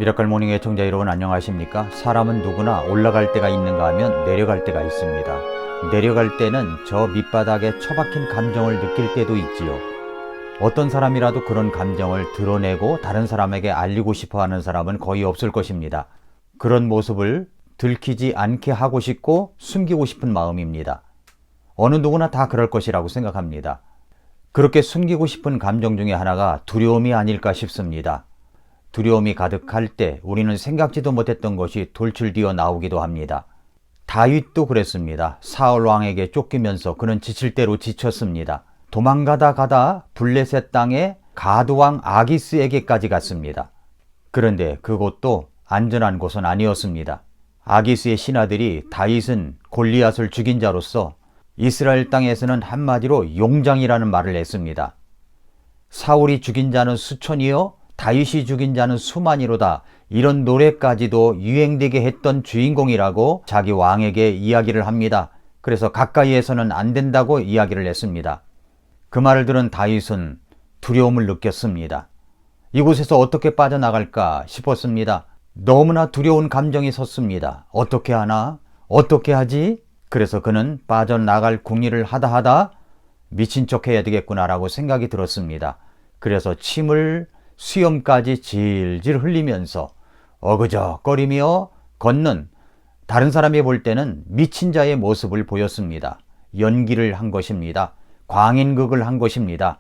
미라클 모닝 애청자 여러분 안녕하십니까? 사람은 누구나 올라갈 때가 있는가 하면 내려갈 때가 있습니다. 내려갈 때는 저 밑바닥에 처박힌 감정을 느낄 때도 있지요. 어떤 사람이라도 그런 감정을 드러내고 다른 사람에게 알리고 싶어 하는 사람은 거의 없을 것입니다. 그런 모습을 들키지 않게 하고 싶고 숨기고 싶은 마음입니다. 어느 누구나 다 그럴 것이라고 생각합니다. 그렇게 숨기고 싶은 감정 중에 하나가 두려움이 아닐까 싶습니다. 두려움이 가득할 때 우리는 생각지도 못했던 것이 돌출되어 나오기도 합니다. 다윗도 그랬습니다. 사울 왕에게 쫓기면서 그는 지칠 대로 지쳤습니다. 도망가다 가다 블레셋 땅에 가드왕 아기스에게까지 갔습니다. 그런데 그곳도 안전한 곳은 아니었습니다. 아기스의 신하들이 다윗은 골리앗을 죽인 자로서 이스라엘 땅에서는 한마디로 용장이라는 말을 했습니다. 사울이 죽인 자는 수천이요 다윗이 죽인 자는 수만이로다, 이런 노래까지도 유행되게 했던 주인공이라고 자기 왕에게 이야기를 합니다. 그래서 가까이에서는 안 된다고 이야기를 했습니다. 그 말을 들은 다윗은 두려움을 느꼈습니다. 이곳에서 어떻게 빠져나갈까 싶었습니다. 너무나 두려운 감정이 섰습니다. 어떻게 하나? 어떻게 하지? 그래서 그는 빠져나갈 궁리를 하다 미친 척 해야 되겠구나라고 생각이 들었습니다. 그래서 침을 수염까지 질질 흘리면서 어그적거리며 걷는, 다른 사람이 볼 때는 미친 자의 모습을 보였습니다. 연기를 한 것입니다. 광인극을 한 것입니다.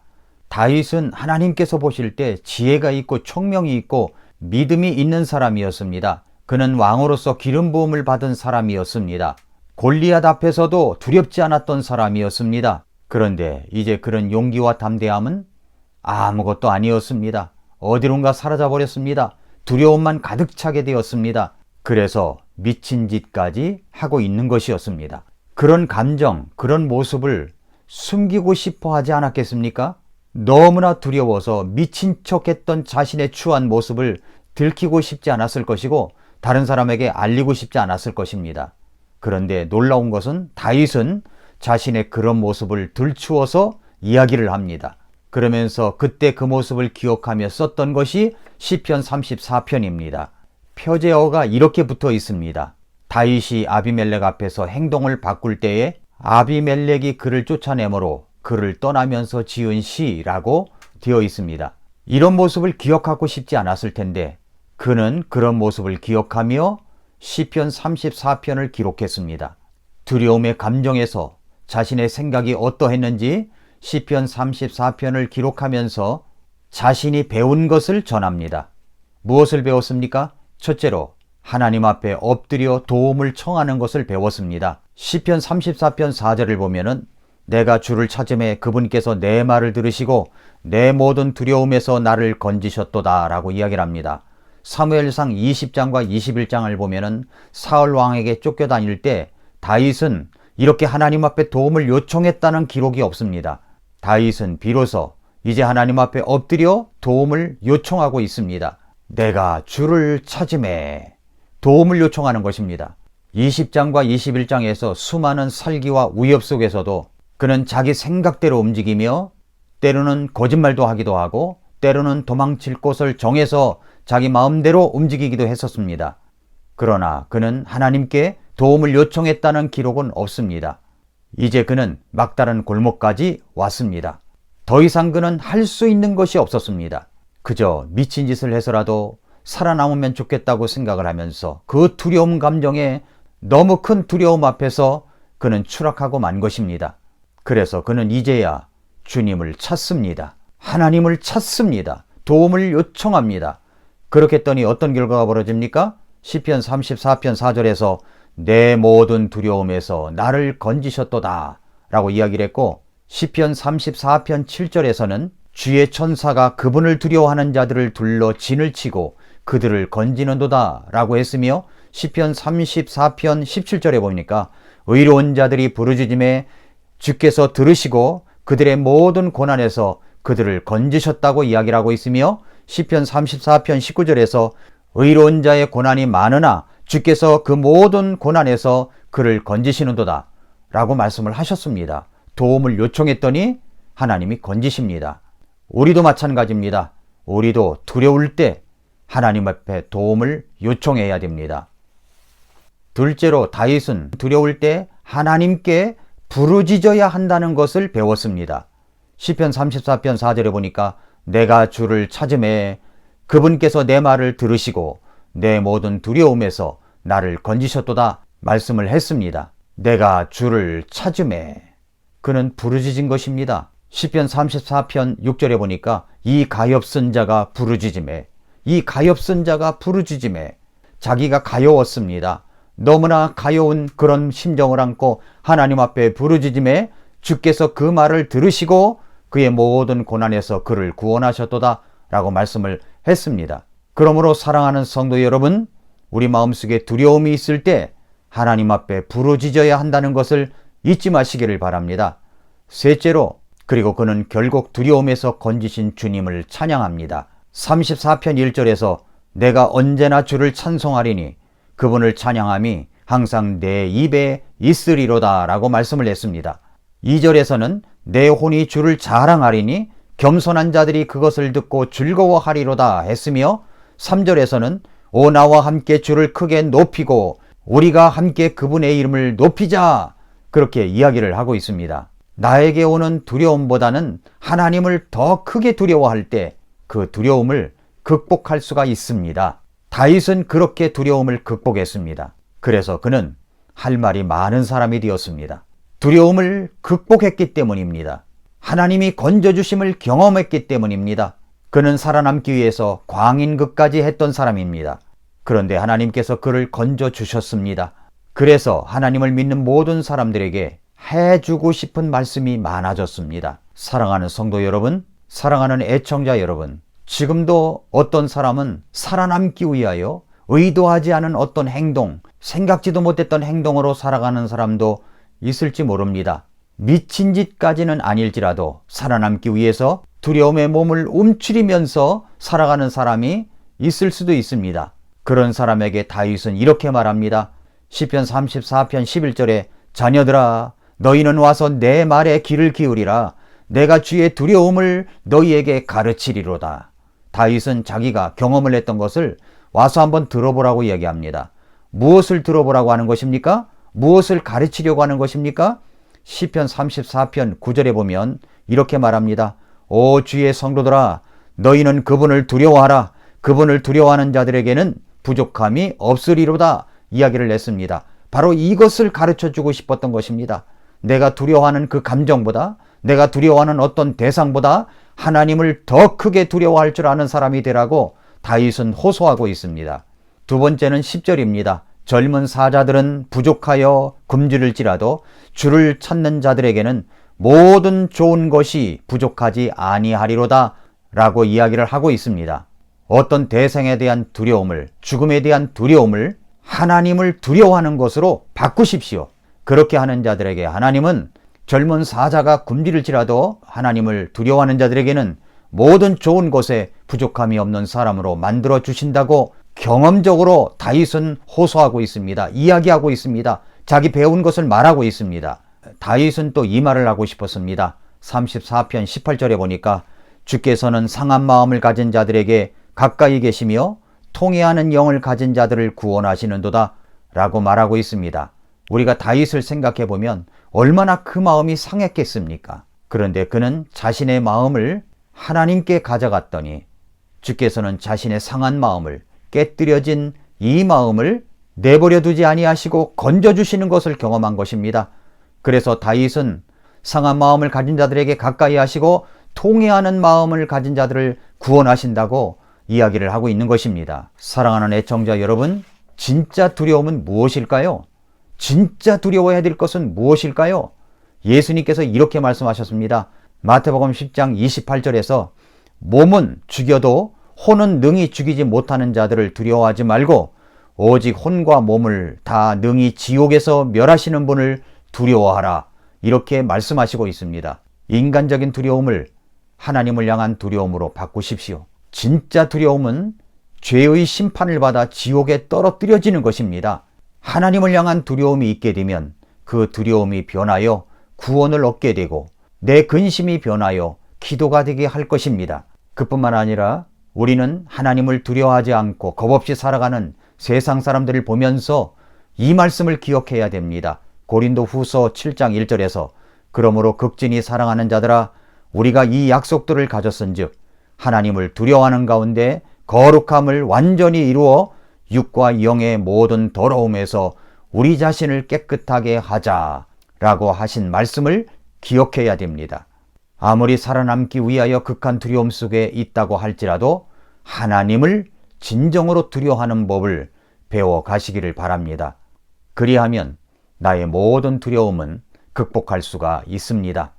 다윗은 하나님께서 보실 때 지혜가 있고 총명이 있고 믿음이 있는 사람이었습니다. 그는 왕으로서 기름 부음을 받은 사람이었습니다. 골리앗 앞에서도 두렵지 않았던 사람이었습니다. 그런데 이제 그런 용기와 담대함은 아무것도 아니었습니다. 어디론가 사라져 버렸습니다. 두려움만 가득 차게 되었습니다. 그래서 미친 짓까지 하고 있는 것이었습니다. 그런 감정, 그런 모습을 숨기고 싶어 하지 않았겠습니까? 너무나 두려워서 미친 척했던 자신의 추한 모습을 들키고 싶지 않았을 것이고 다른 사람에게 알리고 싶지 않았을 것입니다. 그런데 놀라운 것은 다윗은 자신의 그런 모습을 들추어서 이야기를 합니다. 그러면서 그때 그 모습을 기억하며 썼던 것이 시편 34편입니다. 표제어가 이렇게 붙어 있습니다. 다윗이 아비멜렉 앞에서 행동을 바꿀 때에 아비멜렉이 그를 쫓아내므로 그를 떠나면서 지은 시라고 되어 있습니다. 이런 모습을 기억하고 싶지 않았을 텐데 그는 그런 모습을 기억하며 시편 34편을 기록했습니다. 두려움의 감정에서 자신의 생각이 어떠했는지 시편 34편을 기록하면서 자신이 배운 것을 전합니다. 무엇을 배웠습니까? 첫째로 하나님 앞에 엎드려 도움을 청하는 것을 배웠습니다. 시편 34편 4절을 보면은 내가 주를 찾음에 그분께서 내 말을 들으시고 내 모든 두려움에서 나를 건지셨도다 라고 이야기를 합니다. 사무엘상 20장과 21장을 보면은 사울 왕에게 쫓겨다닐 때 다윗은 이렇게 하나님 앞에 도움을 요청했다는 기록이 없습니다. 다윗은 비로소 이제 하나님 앞에 엎드려 도움을 요청하고 있습니다. 내가 주를 찾음에 도움을 요청하는 것입니다. 20장과 21장에서 수많은 살기와 위협 속에서도 그는 자기 생각대로 움직이며 때로는 거짓말도 하기도 하고 때로는 도망칠 곳을 정해서 자기 마음대로 움직이기도 했었습니다. 그러나 그는 하나님께 도움을 요청했다는 기록은 없습니다. 이제 그는 막다른 골목까지 왔습니다. 더 이상 그는 할 수 있는 것이 없었습니다. 그저 미친 짓을 해서라도 살아남으면 좋겠다고 생각을 하면서 그 두려움 감정에 너무 큰 두려움 앞에서 그는 추락하고 만 것입니다. 그래서 그는 이제야 주님을 찾습니다. 하나님을 찾습니다. 도움을 요청합니다. 그렇게 했더니 어떤 결과가 벌어집니까? 시편 34편 4절에서 내 모든 두려움에서 나를 건지셨도다 라고 이야기를 했고 시편 34편 7절에서는 주의 천사가 그분을 두려워하는 자들을 둘러 진을 치고 그들을 건지는도다 라고 했으며 시편 34편 17절에 보니까 의로운 자들이 부르짖음에 주께서 들으시고 그들의 모든 고난에서 그들을 건지셨다고 이야기를 하고 있으며 시편 34편 19절에서 의로운 자의 고난이 많으나 주께서 그 모든 고난에서 그를 건지시는도다 라고 말씀을 하셨습니다. 도움을 요청했더니 하나님이 건지십니다. 우리도 마찬가지입니다. 우리도 두려울 때 하나님 앞에 도움을 요청해야 됩니다. 둘째로 다윗은 두려울 때 하나님께 부르짖어야 한다는 것을 배웠습니다. 시편 34편 4절에 보니까 내가 주를 찾음에 그분께서 내 말을 들으시고 내 모든 두려움에서 나를 건지셨도다 말씀을 했습니다. 내가 주를 찾음에 그는 부르짖은 것입니다. 시편 34편 6절에 보니까 이 가엾은 자가 부르짖음에 이 가엾은 자가 부르짖음에 자기가 가여웠습니다. 너무나 가여운 그런 심정을 안고 하나님 앞에 부르짖음에 주께서 그 말을 들으시고 그의 모든 고난에서 그를 구원하셨도다 라고 말씀을 했습니다. 그러므로 사랑하는 성도 여러분, 우리 마음속에 두려움이 있을 때 하나님 앞에 부르짖어야 한다는 것을 잊지 마시기를 바랍니다. 셋째로, 그리고 그는 결국 두려움에서 건지신 주님을 찬양합니다. 34편 1절에서 내가 언제나 주를 찬송하리니 그분을 찬양함이 항상 내 입에 있으리로다 라고 말씀을 했습니다. 2절에서는 내 혼이 주를 자랑하리니 겸손한 자들이 그것을 듣고 즐거워하리로다 했으며 3절에서는 오 나와 함께 주를 크게 높이고 우리가 함께 그분의 이름을 높이자 그렇게 이야기를 하고 있습니다. 나에게 오는 두려움보다는 하나님을 더 크게 두려워할 때 그 두려움을 극복할 수가 있습니다. 다윗은 그렇게 두려움을 극복했습니다. 그래서 그는 할 말이 많은 사람이 되었습니다. 두려움을 극복했기 때문입니다. 하나님이 건져주심을 경험했기 때문입니다. 그는 살아남기 위해서 광인극까지 했던 사람입니다. 그런데 하나님께서 그를 건져주셨습니다. 그래서 하나님을 믿는 모든 사람들에게 해주고 싶은 말씀이 많아졌습니다. 사랑하는 성도 여러분, 사랑하는 애청자 여러분, 지금도 어떤 사람은 살아남기 위하여 의도하지 않은 어떤 행동, 생각지도 못했던 행동으로 살아가는 사람도 있을지 모릅니다. 미친 짓까지는 아닐지라도 살아남기 위해서 두려움의 몸을 움츠리면서 살아가는 사람이 있을 수도 있습니다. 그런 사람에게 다윗은 이렇게 말합니다. 시편 34편 11절에 자녀들아 너희는 와서 내 말에 귀를 기울이라 내가 주의 두려움을 너희에게 가르치리로다. 다윗은 자기가 경험을 했던 것을 와서 한번 들어보라고 이야기합니다. 무엇을 들어보라고 하는 것입니까? 무엇을 가르치려고 하는 것입니까? 시편 34편 9절에 보면 이렇게 말합니다. 오 주의 성도들아 너희는 그분을 두려워하라. 그분을 두려워하는 자들에게는 부족함이 없으리로다 이야기를 했습니다. 바로 이것을 가르쳐주고 싶었던 것입니다. 내가 두려워하는 그 감정보다 내가 두려워하는 어떤 대상보다 하나님을 더 크게 두려워할 줄 아는 사람이 되라고 다윗은 호소하고 있습니다. 두 번째는 10절입니다. 젊은 사자들은 부족하여 굶주릴지라도 주를 찾는 자들에게는 모든 좋은 것이 부족하지 아니하리로다 라고 이야기를 하고 있습니다. 어떤 대상에 대한 두려움을, 죽음에 대한 두려움을 하나님을 두려워하는 것으로 바꾸십시오. 그렇게 하는 자들에게 하나님은 젊은 사자가 굶주릴지라도 하나님을 두려워하는 자들에게는 모든 좋은 것에 부족함이 없는 사람으로 만들어 주신다고 경험적으로 다윗은 호소하고 있습니다. 이야기하고 있습니다. 자기 배운 것을 말하고 있습니다. 다윗은 또 이 말을 하고 싶었습니다. 34편 18절에 보니까 주께서는 상한 마음을 가진 자들에게 가까이 계시며 통회하는 영을 가진 자들을 구원하시는도다 라고 말하고 있습니다. 우리가 다윗을 생각해 보면 얼마나 그 마음이 상했겠습니까? 그런데 그는 자신의 마음을 하나님께 가져갔더니 주께서는 자신의 상한 마음을 깨뜨려진 이 마음을 내버려 두지 아니하시고 건져주시는 것을 경험한 것입니다. 그래서 다윗은 상한 마음을 가진 자들에게 가까이 하시고 통회하는 마음을 가진 자들을 구원하신다고 이야기를 하고 있는 것입니다. 사랑하는 애청자 여러분, 진짜 두려움은 무엇일까요? 진짜 두려워해야 될 것은 무엇일까요? 예수님께서 이렇게 말씀하셨습니다. 마태복음 10장 28절에서 몸은 죽여도 혼은 능히 죽이지 못하는 자들을 두려워하지 말고 오직 혼과 몸을 다 능히 지옥에서 멸하시는 분을 두려워하라. 이렇게 말씀하시고 있습니다. 인간적인 두려움을 하나님을 향한 두려움으로 바꾸십시오. 진짜 두려움은 죄의 심판을 받아 지옥에 떨어뜨려지는 것입니다. 하나님을 향한 두려움이 있게 되면 그 두려움이 변하여 구원을 얻게 되고 내 근심이 변하여 기도가 되게 할 것입니다. 그뿐만 아니라 우리는 하나님을 두려워하지 않고 겁없이 살아가는 세상 사람들을 보면서 이 말씀을 기억해야 됩니다. 고린도 후서 7장 1절에서 그러므로 극진히 사랑하는 자들아 우리가 이 약속들을 가졌은즉 하나님을 두려워하는 가운데 거룩함을 완전히 이루어 육과 영의 모든 더러움에서 우리 자신을 깨끗하게 하자라고 하신 말씀을 기억해야 됩니다. 아무리 살아남기 위하여 극한 두려움 속에 있다고 할지라도 하나님을 진정으로 두려워하는 법을 배워 가시기를 바랍니다. 그리하면 나의 모든 두려움은 극복할 수가 있습니다.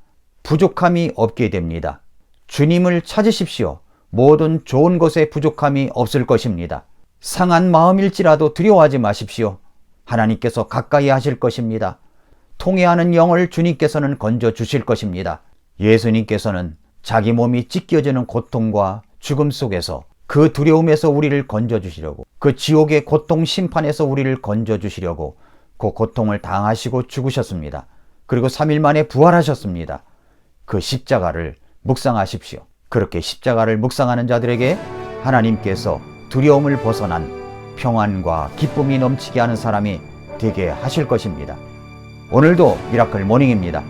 부족함이 없게 됩니다. 주님을 찾으십시오. 모든 좋은 것에 부족함이 없을 것입니다. 상한 마음일지라도 두려워하지 마십시오. 하나님께서 가까이 하실 것입니다. 통해하는 영을 주님께서는 건져 주실 것입니다. 예수님께서는 자기 몸이 찢겨지는 고통과 죽음 속에서 그 두려움에서 우리를 건져 주시려고, 그 지옥의 고통 심판에서 우리를 건져 주시려고 그 고통을 당하시고 죽으셨습니다. 그리고 3일 만에 부활하셨습니다. 그 십자가를 묵상하십시오. 그렇게 십자가를 묵상하는 자들에게 하나님께서 두려움을 벗어난 평안과 기쁨이 넘치게 하는 사람이 되게 하실 것입니다. 오늘도 미라클 모닝입니다.